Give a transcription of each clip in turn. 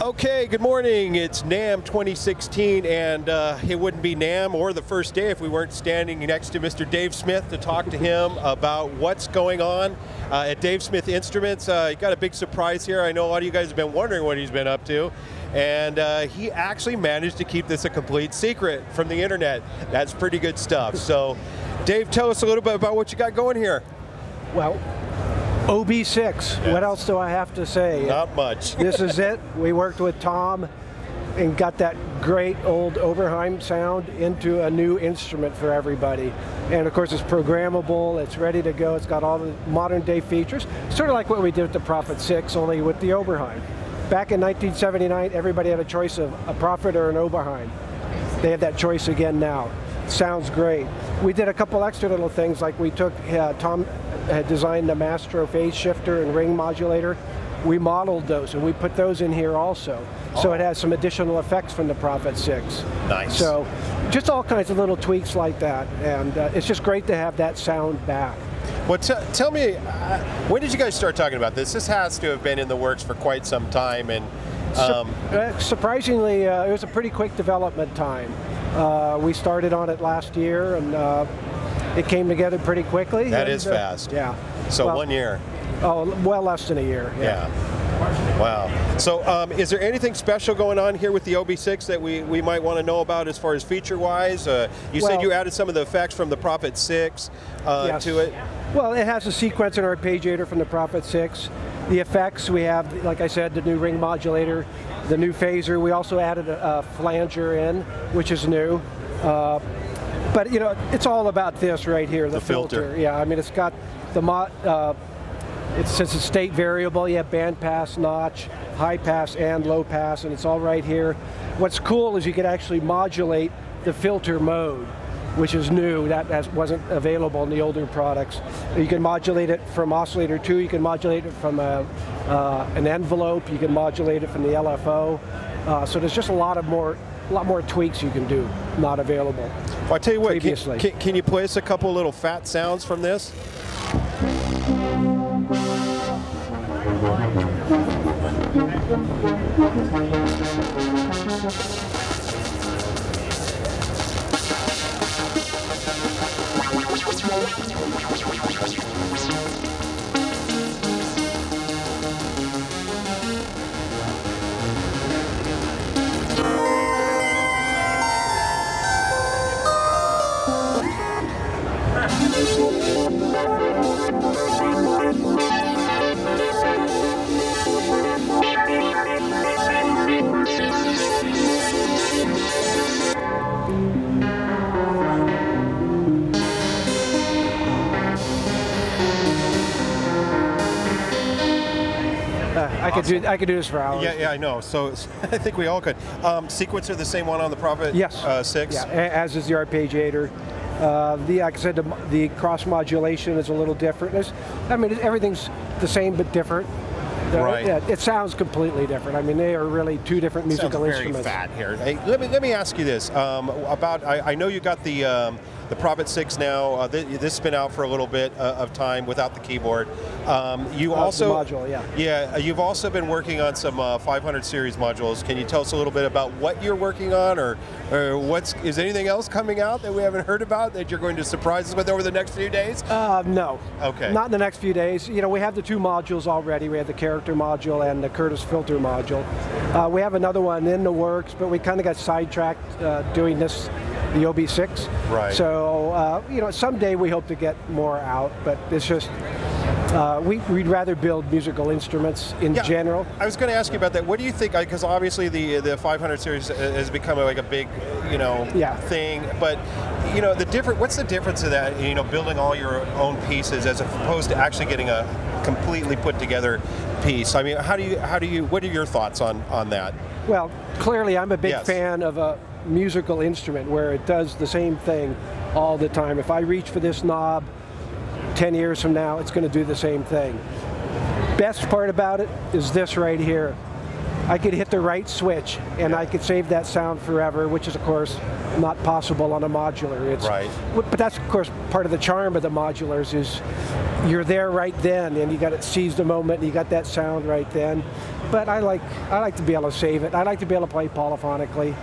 Okay, good morning. It's NAMM 2016, and it wouldn't be NAMM or the first day if we weren't standing next to Mr. Dave Smith to talk to him about what's going on at Dave Smith Instruments. He got a big surprise here. I know a lot of you guys have been wondering what he's been up to, and he actually managed to keep this a complete secret from the internet. That's pretty good stuff. So, Dave, tell us a little bit about what you got going here. Well, OB6, yes. What else do I have to say? Not much. This is it. We worked with Tom and got that great old Oberheim sound into a new instrument for everybody. And of course it's programmable, it's ready to go, it's got all the modern day features. Sort of like what we did with the Prophet 6, only with the Oberheim. Back in 1979, everybody had a choice of a Prophet or an Oberheim. They have that choice again now. Sounds great. We did a couple extra little things, like we took, Tom had designed the Mastro phase shifter and ring modulator. We modeled those and we put those in here also. So it has some additional effects from the Prophet 6. Nice. So just all kinds of little tweaks like that, and it's just great to have that sound back. Well, tell me, when did you guys start talking about this? This has to have been in the works for quite some time, and surprisingly, it was a pretty quick development time. We started on it last year, and it came together pretty quickly. That is fast. Yeah. So well, 1 year. Oh, well less than a year. Yeah. Wow. So is there anything special going on here with the OB6 that we might want to know about as far as feature-wise? You said you added some of the effects from the Prophet 6 yes. to it. Well, it has a sequencer and arpeggiator from the Prophet 6. The effects, we have, like I said, the new ring modulator, the new phaser. We also added a flanger in, which is new. But you know, it's all about this right here, the filter. Yeah, I mean, it's got the since it's state variable, you have band pass, notch, high pass, and low pass, and it's all right here. What's cool is you can actually modulate the filter mode, which is new. That wasn't available in the older products. You can modulate it from oscillator 2, you can modulate it from an envelope, you can modulate it from the LFO. So there's just a lot more tweaks you can do, not available. Well, I tell you what, previously. Can you play us a couple little fat sounds from this? I could do this for hours. Yeah, I know. So I think we all could. Sequencer, the same one on the Prophet? Yes. 6? Yeah, as is the arpeggiator. Like I said, the cross modulation is a little different. I mean, everything's the same but different. Right. Yeah, it sounds completely different. I mean, they are really two different musical instruments. Sounds very fat here. Hey, let me ask you this about. I know you got the Prophet 6 now. This has been out for a little bit of time without the keyboard. You also the module, yeah. Yeah, you've also been working on some 500 series modules. Can you tell us a little bit about what you're working on, or is anything else coming out that we haven't heard about that you're going to surprise us with over the next few days? No. Okay. Not in the next few days. You know, we have the two modules already. We have the character module and the Curtis filter module. We have another one in the works, but we kind of got sidetracked doing this, the OB6. Right. So, you know, someday we hope to get more out, but it's just, we'd rather build musical instruments in general. I was going to ask you about that. What do you think? Because obviously the 500 series has become like a big, thing. But you know, what's the difference of that? You know, building all your own pieces as opposed to actually getting a completely put together piece. I mean, what are your thoughts on that? Well, clearly I'm a big fan of a musical instrument where it does the same thing all the time. If I reach for this knob 10 years from now, it's going to do the same thing. Best part about it is this right here. I could hit the right switch and I could save that sound forever, which is of course not possible on a modular. But that's of course part of the charm of the modulars is you're there right then and you got to seize the moment and you got that sound right then. but I like to be able to save it. I like to be able to play polyphonically.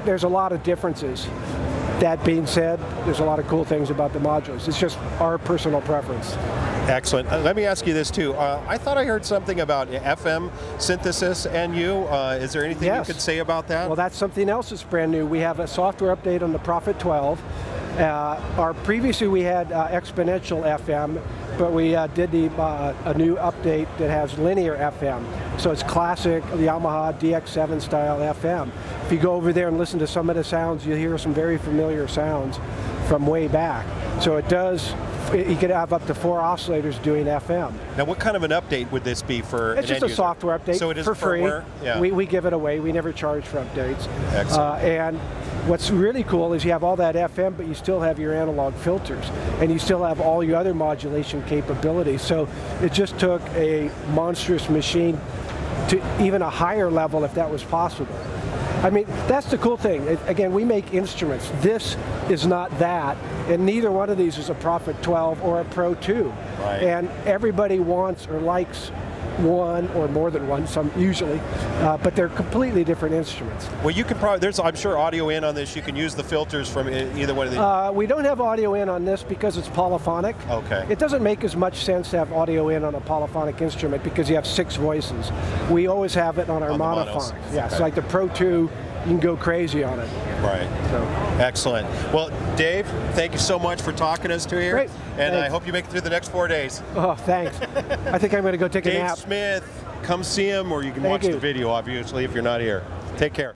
There's a lot of differences. That being said, there's a lot of cool things about the modules. It's just our personal preference. Excellent. Let me ask you this too. I thought I heard something about FM synthesis and you. Is there anything you could say about that? Well, that's something else that's brand new. We have a software update on the Prophet 12. Previously we had exponential FM, but we did a new update that has linear FM. So it's classic Yamaha DX7 style FM. If you go over there and listen to some of the sounds, you'll hear some very familiar sounds from way back. So it does, you could have up to 4 oscillators doing FM. Now what kind of an update would this be for It's just a software update so it is for free. Yeah. We give it away, we never charge for updates. Excellent. And what's really cool is you have all that FM, but you still have your analog filters, and you still have all your other modulation capabilities. So it just took a monstrous machine to even a higher level if that was possible. I mean, that's the cool thing. Again, we make instruments. This is not that, and neither one of these is a Prophet 12 or a Pro 2. Right. And everybody wants or likes one or more than one, some usually, but they're completely different instruments. Well, you can probably, there's, I'm sure, audio in on this. You can use the filters from either one of these. We don't have audio in on this because it's polyphonic. Okay. It doesn't make as much sense to have audio in on a polyphonic instrument because you have 6 voices. We always have it on our monophonics. Yeah, okay. So like the Pro 2, you can go crazy on it. Right. So. Excellent. Well, Dave, thank you so much for talking us to here. Great. And thanks. I hope you make it through the next 4 days. Oh, thanks. I think I'm going to go take a nap. Dave Smith, come see him, or you can watch the video, obviously, if you're not here. Take care.